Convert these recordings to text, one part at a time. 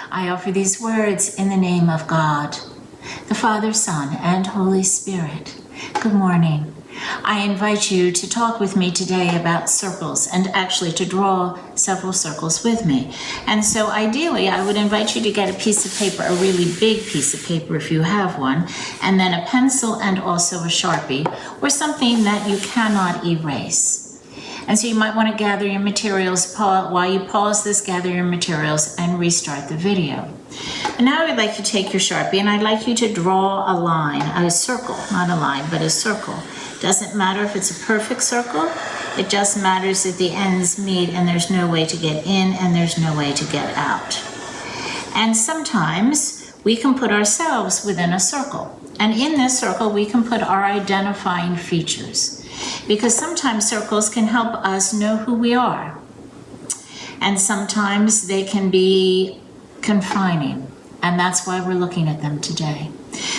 I offer these words in the name of God, the Father, Son, and Holy Spirit. Good morning. I invite you to talk with me today about circles and actually to draw several circles with me. And so ideally, I would invite you to get a piece of paper, a really big piece of paper if you have one, and then a pencil and also a Sharpie or something that you cannot erase. And so you might want to gather your materials. While you pause this, gather your materials and restart the video. And now I'd like you to take your Sharpie and I'd like you to draw a line, a circle, not a line, but a circle. Doesn't matter if it's a perfect circle, it just matters that the ends meet and there's no way to get in and there's no way to get out. And sometimes we can put ourselves within a circle. And in this circle, we can put our identifying features. Because sometimes circles can help us know who we are. And sometimes they can be confining. And that's why we're looking at them today.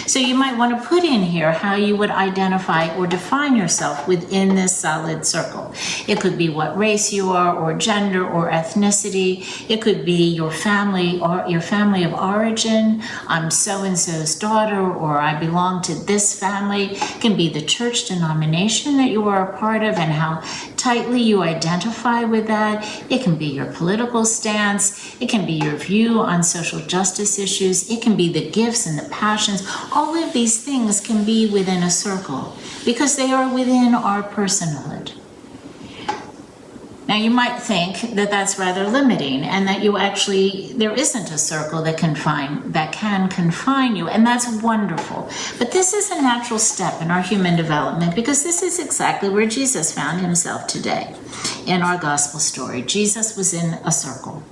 So you might want to put in here how you would identify or define yourself within this solid circle. It could be what race you are, or gender, or ethnicity. It could be your family or your family of origin. I'm so-and-so's daughter, or I belong to this family. It can be the church denomination that you are a part of and how tightly you identify with that. It can be your political stance. It can be your view on social justice issues. It can be the gifts and the passions. All of these things can be within a circle because they are within our personhood. Now you might think that that's rather limiting and that there isn't a circle that can confine you, and that's wonderful. But this is a natural step in our human development because this is exactly where Jesus found himself today. In our gospel story, Jesus was in a circle.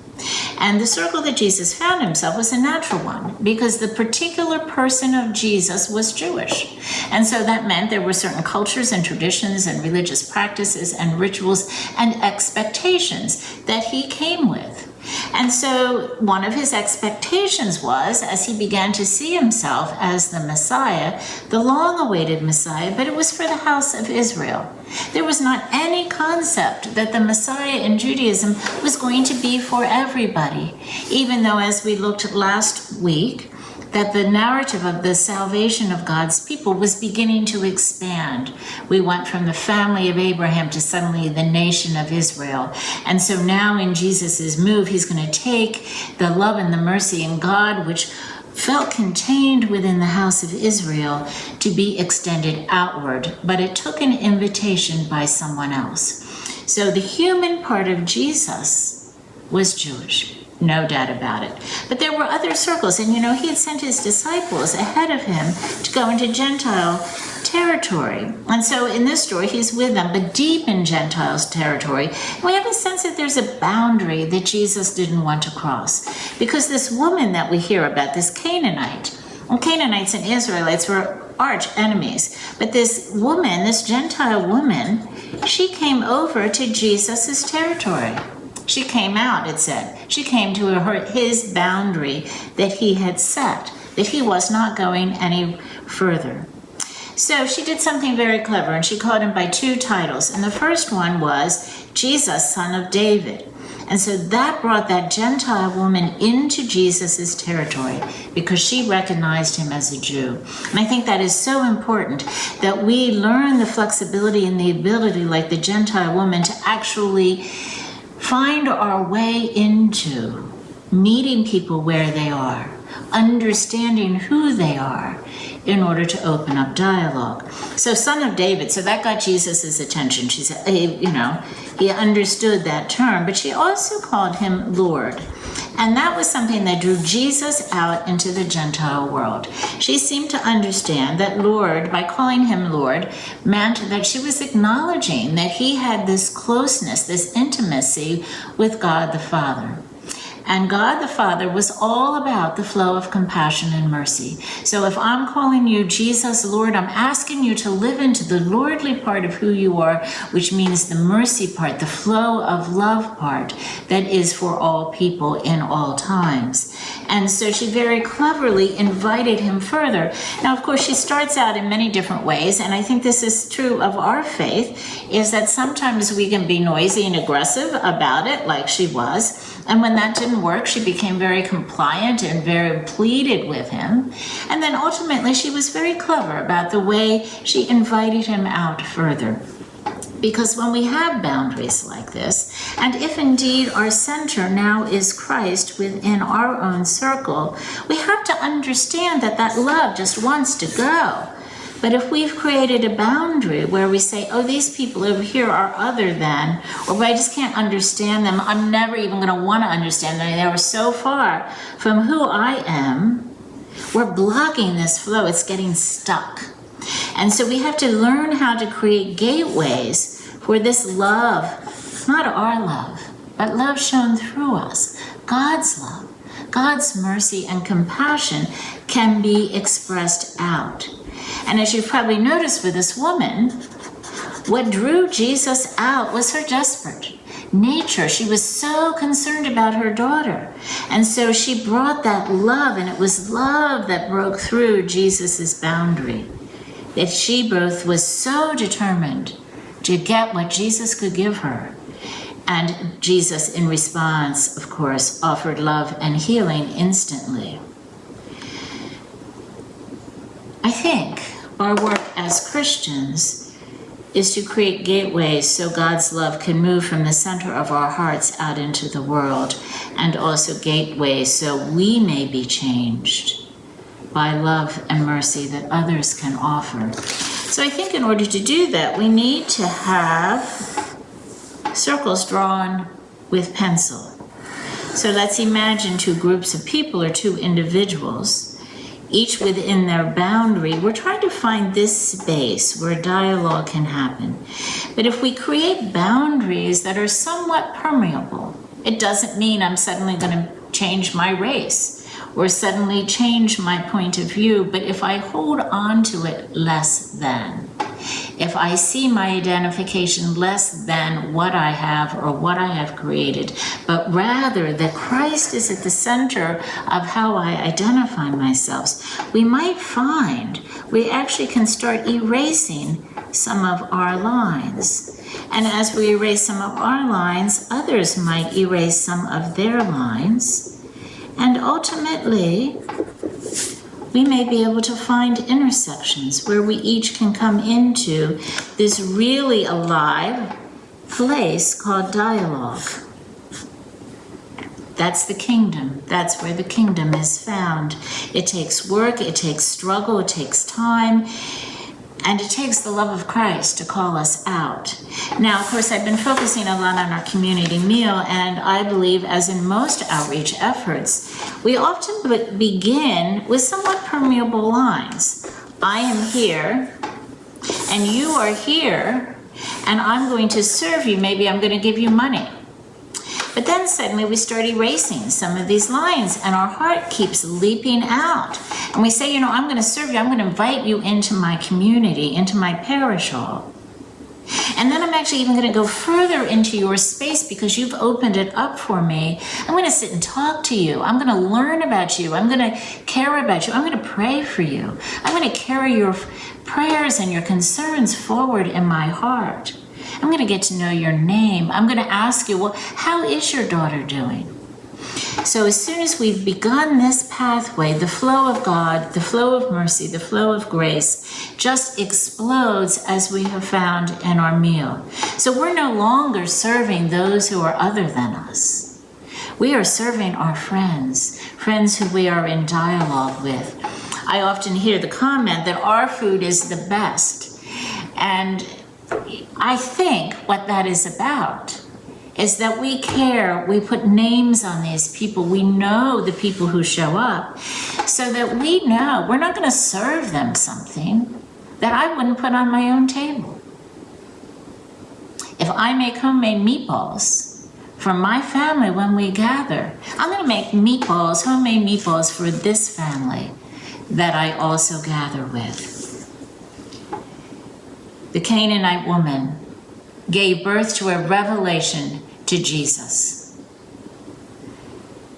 And the circle that Jesus found himself was a natural one because the particular person of Jesus was Jewish. And so that meant there were certain cultures and traditions and religious practices and rituals and expectations that he came with. And so one of his expectations was, as he began to see himself as the Messiah, the long-awaited Messiah, but it was for the house of Israel. There was not any concept that the Messiah in Judaism was going to be for everybody, even though, as we looked last week, that the narrative of the salvation of God's people was beginning to expand. We went from the family of Abraham to suddenly the nation of Israel. And so now in Jesus's move, he's going to take the love and the mercy in God, which felt contained within the house of Israel, to be extended outward. But it took an invitation by someone else. So the human part of Jesus was Jewish. No doubt about it. But there were other circles, and he had sent his disciples ahead of him to go into Gentile territory. And so in this story, he's with them, but deep in Gentiles territory. We have a sense that there's a boundary that Jesus didn't want to cross. Because this woman that we hear about, this Canaanite, well, Canaanites and Israelites were arch enemies. But this woman, this Gentile woman, she came over to Jesus's territory. She came out, it said. She came to his boundary that he had set, that he was not going any further. So she did something very clever, and she called him by two titles. And the first one was Jesus, Son of David. And so that brought that Gentile woman into Jesus's territory because she recognized him as a Jew. And I think that is so important that we learn the flexibility and the ability, like the Gentile woman, to actually find our way into meeting people where they are, understanding who they are in order to open up dialogue. So Son of David, so that got Jesus's attention. She said, he understood that term, but she also called him Lord. And that was something that drew Jesus out into the Gentile world. She seemed to understand that Lord, by calling him Lord, meant that she was acknowledging that he had this closeness, this intimacy with God the Father. And God the Father was all about the flow of compassion and mercy. So if I'm calling you Jesus, Lord, I'm asking you to live into the lordly part of who you are, which means the mercy part, the flow of love part that is for all people in all times. And so she very cleverly invited him further. Now, of course, she starts out in many different ways, and I think this is true of our faith, is that sometimes we can be noisy and aggressive about it, like she was. And when that didn't work, she became very compliant and very pleaded with him. And then ultimately, she was very clever about the way she invited him out further. Because when we have boundaries like this, and if indeed our center now is Christ within our own circle, we have to understand that that love just wants to go. But if we've created a boundary where we say, oh, these people over here are other than, or I just can't understand them, I'm never even going to want to understand them, they were so far from who I am, we're blocking this flow, it's getting stuck. And so we have to learn how to create gateways for this love, not our love, but love shown through us, God's love, God's mercy and compassion can be expressed out. And as you've probably noticed with this woman, what drew Jesus out was her desperate nature. She was so concerned about her daughter. And so she brought that love, and it was love that broke through Jesus's boundary. That she both was so determined to get what Jesus could give her. And Jesus, in response, of course, offered love and healing instantly. I think our work as Christians is to create gateways so God's love can move from the center of our hearts out into the world, and also gateways so we may be changed by love and mercy that others can offer. So I think in order to do that, we need to have circles drawn with pencil. So let's imagine two groups of people or two individuals, each within their boundary. We're trying to find this space where dialogue can happen. But if we create boundaries that are somewhat permeable, it doesn't mean I'm suddenly going to change my race or suddenly change my point of view, but if I hold on to it less than, if I see my identification less than what I have or what I have created, but rather that Christ is at the center of how I identify myself, we might find we actually can start erasing some of our lines. And as we erase some of our lines, others might erase some of their lines. And ultimately, we may be able to find intersections where we each can come into this really alive place called dialogue. That's the kingdom. That's where the kingdom is found. It takes work, it takes struggle, it takes time, and it takes the love of Christ to call us out. Now, of course, I've been focusing a lot on our community meal, and I believe, as in most outreach efforts, we often begin with somewhat permeable lines. I am here, and you are here, and I'm going to serve you. Maybe I'm going to give you money. But then suddenly we start erasing some of these lines, and our heart keeps leaping out. And we say, I'm going to serve you. I'm going to invite you into my community, into my parish hall. And then I'm actually even going to go further into your space because you've opened it up for me. I'm going to sit and talk to you. I'm going to learn about you. I'm going to care about you. I'm going to pray for you. I'm going to carry your prayers and your concerns forward in my heart. I'm going to get to know your name. I'm going to ask you, well, how is your daughter doing? So as soon as we've begun this pathway, the flow of God, the flow of mercy, the flow of grace just explodes as we have found in our meal. So we're no longer serving those who are other than us. We are serving our friends who we are in dialogue with. I often hear the comment that our food is the best. And I think what that is about is that we care, we put names on these people, we know the people who show up, so that we know we're not going to serve them something that I wouldn't put on my own table. If I make homemade meatballs for my family when we gather, I'm going to make meatballs, homemade meatballs for this family that I also gather with. The Canaanite woman gave birth to a revelation to Jesus.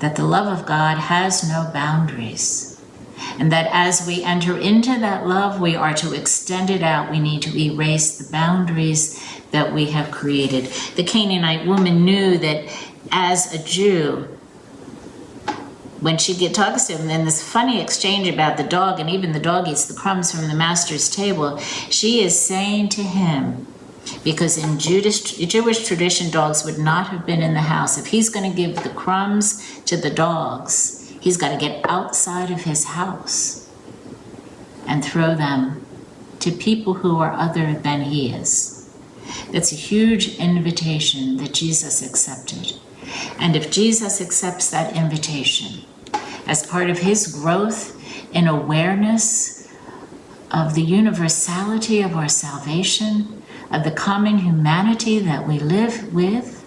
that the love of God has no boundaries, and that as we enter into that love, we are to extend it out. We need to erase the boundaries that we have created. The Canaanite woman knew that as a Jew, when she talks to him, then this funny exchange about the dog, and even the dog eats the crumbs from the master's table, she is saying to him, because in Jewish tradition, dogs would not have been in the house. If he's going to give the crumbs to the dogs, he's got to get outside of his house and throw them to people who are other than he is. That's a huge invitation that Jesus accepted. And if Jesus accepts that invitation as part of his growth in awareness of the universality of our salvation, of the common humanity that we live with,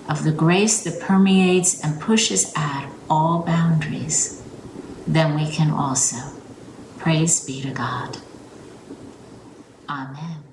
of the grace that permeates and pushes at all boundaries, then we can also. Praise be to God. Amen.